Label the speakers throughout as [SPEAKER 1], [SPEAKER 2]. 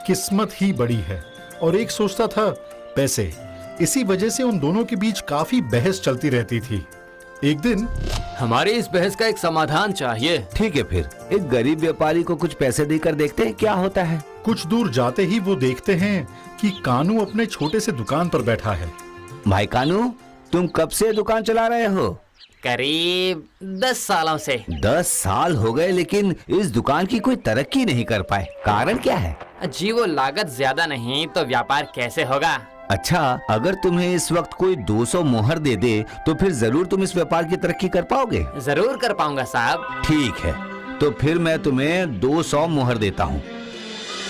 [SPEAKER 1] किस्मत ही बड़ी है और एक सोचता था पैसे। इसी वजह से उन दोनों के बीच काफी बहस चलती रहती थी। एक दिन
[SPEAKER 2] हमारी इस बहस का एक समाधान चाहिए।
[SPEAKER 3] ठीक है, फिर एक गरीब व्यापारी को कुछ पैसे देकर देखते हैं क्या होता है।
[SPEAKER 1] कुछ दूर जाते ही वो देखते हैं कि कानू अपने छोटे से दुकान पर बैठा है।
[SPEAKER 3] भाई कानू, तुम कब से दुकान चला रहे हो?
[SPEAKER 2] करीब 10 सालों से।
[SPEAKER 3] 10 साल हो गए, लेकिन इस दुकान की कोई तरक्की नहीं कर पाए। कारण क्या है?
[SPEAKER 2] जी वो लागत ज्यादा नहीं तो व्यापार कैसे होगा।
[SPEAKER 3] अच्छा, अगर तुम्हें इस वक्त कोई 200 मोहर दे दे तो फिर जरूर तुम इस व्यापार की तरक्की कर पाओगे।
[SPEAKER 2] जरूर कर पाऊंगा साहब।
[SPEAKER 3] ठीक है, तो फिर मैं तुम्हें 200 मोहर देता हूँ।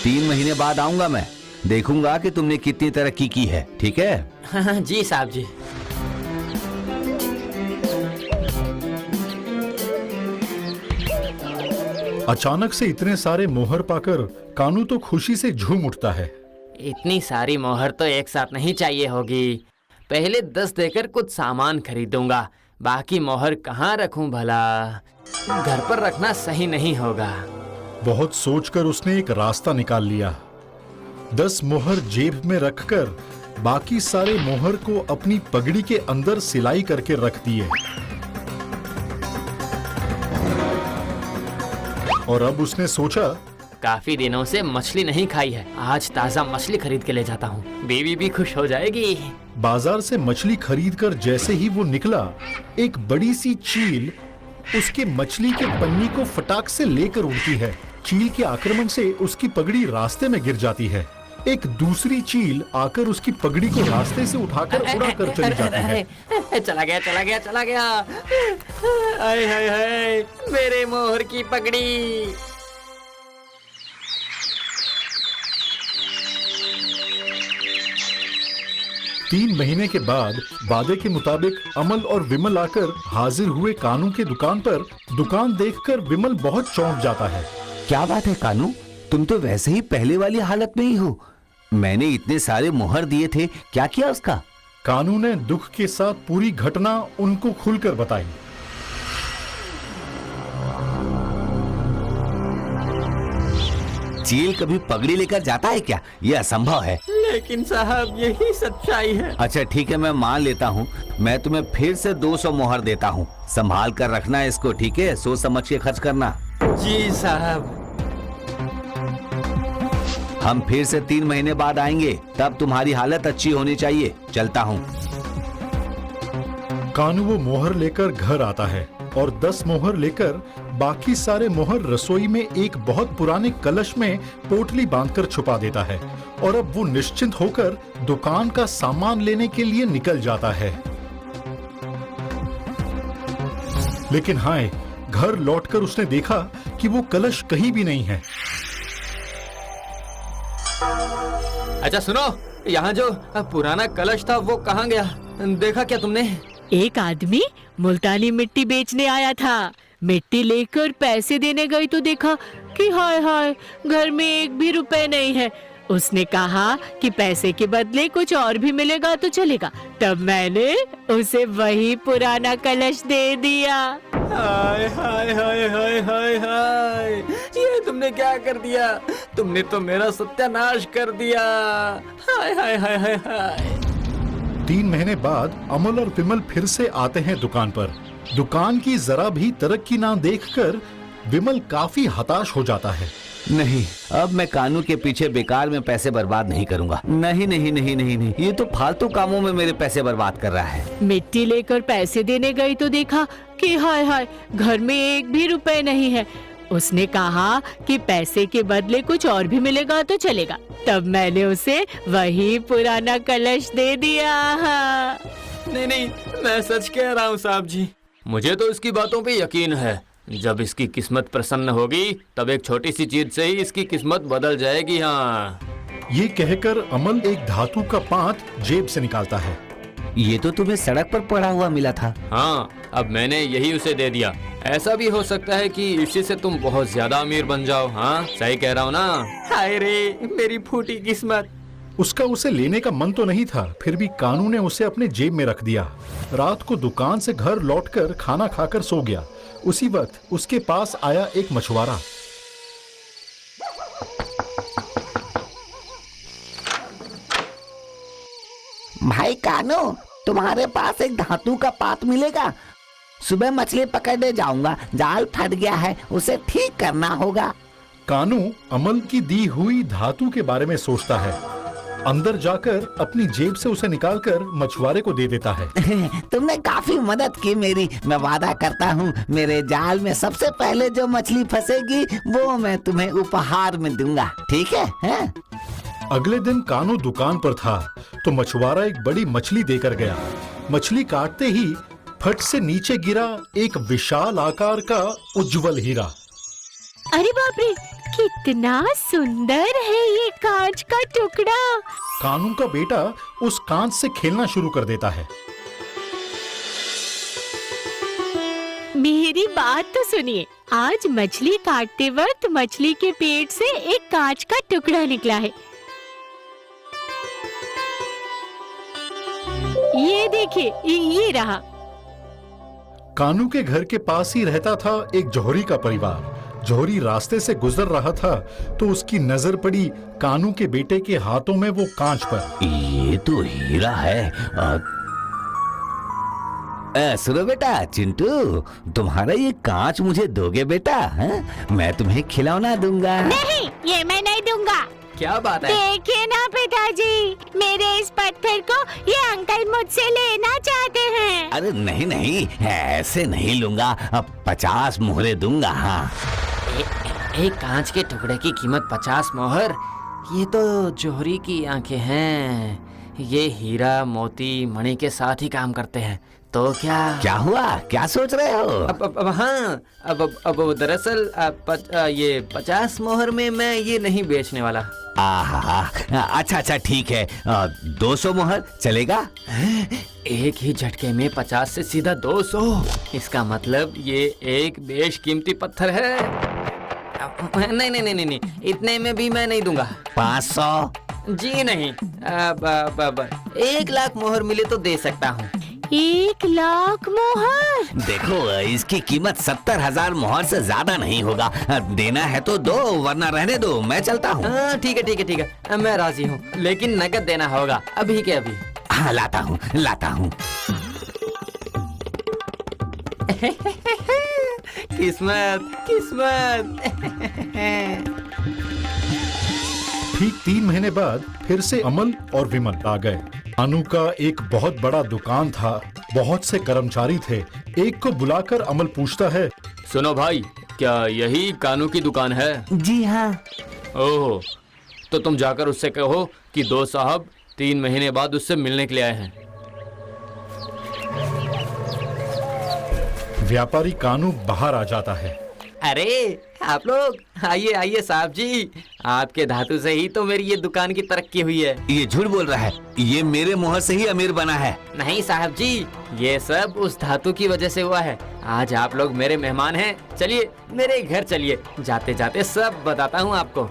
[SPEAKER 3] 3 महीने बाद आऊंगा मैं, देखूंगा कि तुमने कितनी तरक्की की है। ठीक है?
[SPEAKER 2] जी साहब जी।
[SPEAKER 1] अचानक से इतने सारे मोहर पाकर कानू तो खुशी से झूम उठता है।
[SPEAKER 2] इतनी सारी मोहर तो एक साथ नहीं चाहिए होगी। पहले 10 देकर कुछ सामान खरीदूंगा, बाकी मोहर कहाँ रखूं भला। घर पर रखना सही नहीं होगा।
[SPEAKER 1] बहुत सोचकर उसने एक रास्ता निकाल लिया। 10 मोहर जेब में रखकर बाकी सारे मोहर को अपनी पगड़ी के अंदर सिलाई करके रख दिए। और अब उसने सोचा,
[SPEAKER 2] काफी दिनों से मछली नहीं खाई है, आज ताजा मछली खरीद के ले जाता हूँ, बीवी भी खुश हो जाएगी।
[SPEAKER 1] बाजार से मछली खरीदकर जैसे ही वो निकला, एक बड़ी सी चील उसके मछली के पन्नी को फटाक से लेकर उड़ती है। चील के आक्रमण से उसकी पगड़ी रास्ते में गिर जाती है। एक दूसरी चील आकर उसकी पगड़ी को रास्ते से उठाकर उड़ाकर चली जाती है।
[SPEAKER 2] चला गया चला गया चला गया। हाय हाय हाय, मेरे मोहर की पगड़ी।
[SPEAKER 1] तीन महीने के बाद वादे के मुताबिक अमल और विमल आकर हाजिर हुए कानू के दुकान पर। दुकान देखकर विमल बहुत चौंक जाता है।
[SPEAKER 3] क्या बात है कानू, तुम तो वैसे ही पहले वाली हालत में ही हो। मैंने इतने सारे मोहर दिए थे, क्या किया उसका?
[SPEAKER 1] कानू ने दुख के साथ पूरी घटना उनको खुलकर बताई।
[SPEAKER 3] चील कभी पगड़ी लेकर जाता है क्या? यह असंभव है।
[SPEAKER 2] लेकिन साहब यही सच्चाई है।
[SPEAKER 3] अच्छा ठीक है, मैं मान लेता हूँ। मैं तुम्हें फिर से 200 मोहर देता हूँ। संभाल कर रखना इसको, ठीक है? सोच समझ के खर्च करना।
[SPEAKER 2] जी साहब।
[SPEAKER 3] हम फिर से 3 महीने बाद आएंगे, तब तुम्हारी हालत अच्छी होनी चाहिए। चलता हूँ।
[SPEAKER 1] कानू वो मोहर लेकर घर आता है और 10 मोहर लेकर बाकी सारे मोहर रसोई में एक बहुत पुराने कलश में पोटली बांधकर छुपा देता है। और अब वो निश्चिंत होकर दुकान का सामान लेने के लिए निकल जाता है। लेकिन हाय, घर लौटकर उसने देखा कि वो कलश कहीं भी नहीं है।
[SPEAKER 2] अच्छा सुनो, यहाँ जो पुराना कलश था वो कहाँ गया? देखा क्या तुमने?
[SPEAKER 4] एक आदमी मुल्तानी मिट्टी बेचने आया था। मिट्टी लेकर पैसे देने गई तो देखा कि हाय हाय, घर में 1 भी रुपए नहीं है। उसने कहा कि पैसे के बदले कुछ और भी मिलेगा तो चलेगा। तब मैंने उसे वही पुराना कलश दे दिया।
[SPEAKER 2] हाय हाय हाय हाय हाय हाय, ये तुमने क्या कर दिया? तुमने तो मेरा सत्यानाश कर दिया। हाय हाय हाय हाय हाय।
[SPEAKER 1] 3 महीने बाद अमल और विमल फिर से आते हैं दुकान पर। दुकान की जरा भी तरक्की ना देखकर विमल काफी हताश हो जाता है।
[SPEAKER 3] नहीं, अब मैं कानू के पीछे बेकार में पैसे बर्बाद नहीं करूंगा। नहीं नहीं नहीं नहीं नहीं, ये तो फालतू कामों में मेरे पैसे बर्बाद कर रहा है।
[SPEAKER 4] मिट्टी लेकर पैसे देने गई तो देखा कि हाय हाय, घर में 1 भी रुपए नहीं है। उसने कहा कि पैसे के बदले कुछ और भी मिलेगा तो चलेगा। तब मैंने उसे वही पुराना कलश दे दिया।
[SPEAKER 2] नहीं नहीं, मैं सच कह रहा हूँ साहब जी। मुझे तो इसकी बातों पे यकीन है। जब इसकी किस्मत प्रसन्न होगी तब एक छोटी सी चीज से ही इसकी किस्मत बदल जाएगी। हाँ।
[SPEAKER 1] ये कहकर अमल एक धातु का पात जेब से निकालता है।
[SPEAKER 3] ये तो तुम्हें सड़क पर पड़ा हुआ मिला था।
[SPEAKER 2] हाँ, अब मैंने यही उसे दे दिया। ऐसा भी हो सकता है कि इसी से तुम बहुत ज्यादा अमीर बन जाओ। हाँ सही कह रहा हूँ ना? हाय रे, मेरी फूटी किस्मत।
[SPEAKER 1] उसका उसे लेने का मन तो नहीं था, फिर भी कानू ने उसे अपने जेब में रख दिया। रात को दुकान से घर लौटकर खाना खाकर सो गया। उसी वक्त उसके पास आया एक मछुआरा।
[SPEAKER 5] भाई कानू, तुम्हारे पास एक धातु का पात मिलेगा? सुबह मछली पकड़ने जाऊंगा, जाल फट गया है, उसे ठीक करना होगा।
[SPEAKER 1] कानू अमल की दी हुई धातु के बारे में सोचता है। अंदर जाकर अपनी जेब से उसे निकालकर मछुआरे को दे देता है।
[SPEAKER 5] तुमने काफी मदद की मेरी। मैं वादा करता हूँ मेरे जाल में सबसे पहले जो मछली फंसेगी वो मैं तुम्हें उपहार में दूंगा, ठीक है?
[SPEAKER 1] अगले दिन कानू दुकान पर था तो मछुआरा एक बड़ी मछली देकर गया। मछली काटते ही फट से नीचे गिरा एक विशाल आकार का उज्जवल हीरा।
[SPEAKER 4] अरे बाप रे, कितना सुंदर है ये कांच का टुकड़ा।
[SPEAKER 1] कानू का बेटा उस कांच से खेलना शुरू कर देता है।
[SPEAKER 4] मेरी बात तो सुनिए, आज मछली काटते वक्त मछली के पेट से एक कांच का टुकड़ा निकला है। ये देखिए, ये रहा।
[SPEAKER 1] कानू के घर के पास ही रहता था एक जौहरी का परिवार। जौहरी रास्ते से गुजर रहा था तो उसकी नजर पड़ी कानू के बेटे के हाथों में वो कांच पर।
[SPEAKER 3] ये तो हीरा है। सुनो बेटा चिंटू, तुम्हारा ये कांच मुझे दोगे बेटा? मैं तुम्हें खिलौना दूंगा।
[SPEAKER 4] नहीं, ये मैं नहीं दूंगा।
[SPEAKER 2] क्या बात है?
[SPEAKER 4] देखिए ना पिताजी, मेरे इस पत्थर को ये अंकल मुझसे लेना चाहते हैं।
[SPEAKER 3] अरे नहीं नहीं, ऐसे नहीं लूंगा। अब 50 मोहरे दूंगा। हाँ,
[SPEAKER 2] एक कांच के टुकड़े की कीमत 50 मोहर? ये तो जौहरी की आंखें हैं। ये हीरा मोती मणि के साथ ही काम करते हैं। तो क्या
[SPEAKER 3] हुआ? क्या सोच रहे हो?
[SPEAKER 2] अब दरअसल ये 50 मोहर में मैं ये नहीं बेचने वाला।
[SPEAKER 3] अच्छा ठीक है, 200 मोहर चलेगा?
[SPEAKER 2] एक ही झटके में 50 से सीधा 200? इसका मतलब ये एक बेशकीमती पत्थर है। नहीं, इतने में भी मैं नहीं दूंगा।
[SPEAKER 3] 500?
[SPEAKER 2] जी नहीं, 1 लाख मोहर मिले तो दे सकता हूँ।
[SPEAKER 4] 1 लाख मोहर?
[SPEAKER 3] देखो, इसकी कीमत 70,000 मोहर से ज्यादा नहीं होगा। देना है तो दो, वरना रहने दो, मैं चलता हूँ।
[SPEAKER 2] ठीक है, मैं राजी हूँ, लेकिन नकद देना होगा, अभी के अभी।
[SPEAKER 3] हाँ, लाता हूँ।
[SPEAKER 2] किस्मत।
[SPEAKER 1] ठीक 3 महीने बाद फिर से अमल और विमल आ गए। कानू का एक बहुत बड़ा दुकान था, बहुत से कर्मचारी थे। एक को बुलाकर अमल पूछता है,
[SPEAKER 2] सुनो भाई, क्या यही कानू की दुकान है?
[SPEAKER 5] जी हाँ।
[SPEAKER 2] ओह, तो तुम जाकर उससे कहो कि 2 साहब 3 महीने बाद उससे मिलने के लिए आए हैं।
[SPEAKER 1] व्यापारी कानू बाहर आ जाता है।
[SPEAKER 2] अरे आप लोग आइए साहब जी, आपके धातु से ही तो मेरी ये दुकान की तरक्की हुई है।
[SPEAKER 3] ये झूठ बोल रहा है, ये मेरे मोहर से ही अमीर बना है।
[SPEAKER 2] नहीं साहब जी, ये सब उस धातु की वजह से हुआ है। आज आप लोग मेरे मेहमान हैं, चलिए मेरे घर चलिए, जाते जाते सब बताता हूँ आपको।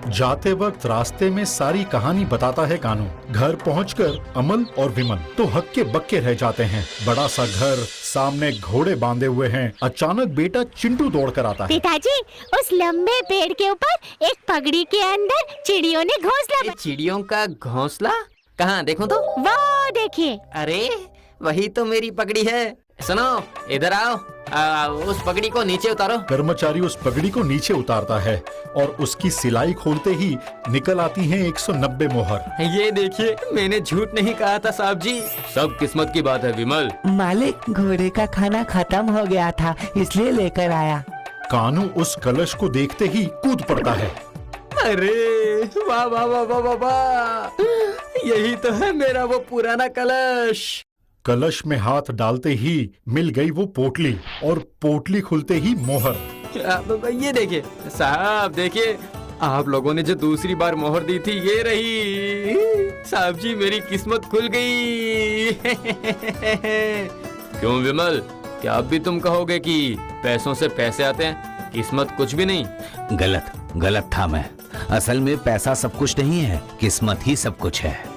[SPEAKER 1] जाते वक्त रास्ते में सारी कहानी बताता है कानू। घर पहुंचकर अमल और विमल तो हक्के बक्के रह जाते हैं। बड़ा सा घर, सामने घोड़े बांधे हुए हैं। अचानक बेटा चिंटू दौड़कर आता है।
[SPEAKER 4] पिताजी, उस लंबे पेड़ के ऊपर एक पगड़ी के अंदर चिड़ियों ने घोंसला।
[SPEAKER 2] चिड़ियों का घोंसला? कहाँ देखो तो?
[SPEAKER 4] वो देखिए।
[SPEAKER 2] अरे वही तो मेरी पगड़ी है। सुनो, इधर आओ, उस पगड़ी को नीचे उतारो।
[SPEAKER 1] कर्मचारी उस पगड़ी को नीचे उतारता है और उसकी सिलाई खोलते ही निकल आती हैं 190 मोहर।
[SPEAKER 2] ये देखिए, मैंने झूठ नहीं कहा था साहब जी, सब किस्मत की बात है विमल।
[SPEAKER 5] मालिक, घोड़े का खाना खत्म हो गया था, इसलिए लेकर आया।
[SPEAKER 1] कानू उस कलश को देखते ही कूद पड़ता है।
[SPEAKER 2] अरे वाह वाह वाह वाह वाह वाह, यही तो है मेरा वो पुराना कलश।
[SPEAKER 1] कलश में हाथ डालते ही मिल गई वो पोटली और पोटली खुलते ही मोहर।
[SPEAKER 2] ये देखिए साहब, देखिए आप लोगों ने जो दूसरी बार मोहर दी थी, ये रही। साहब जी, मेरी किस्मत खुल गई। क्यों विमल, क्या अब भी तुम कहोगे कि पैसों से पैसे आते हैं, किस्मत कुछ भी नहीं?
[SPEAKER 3] गलत था मैं। असल में पैसा सब कुछ नहीं है, किस्मत ही सब कुछ है।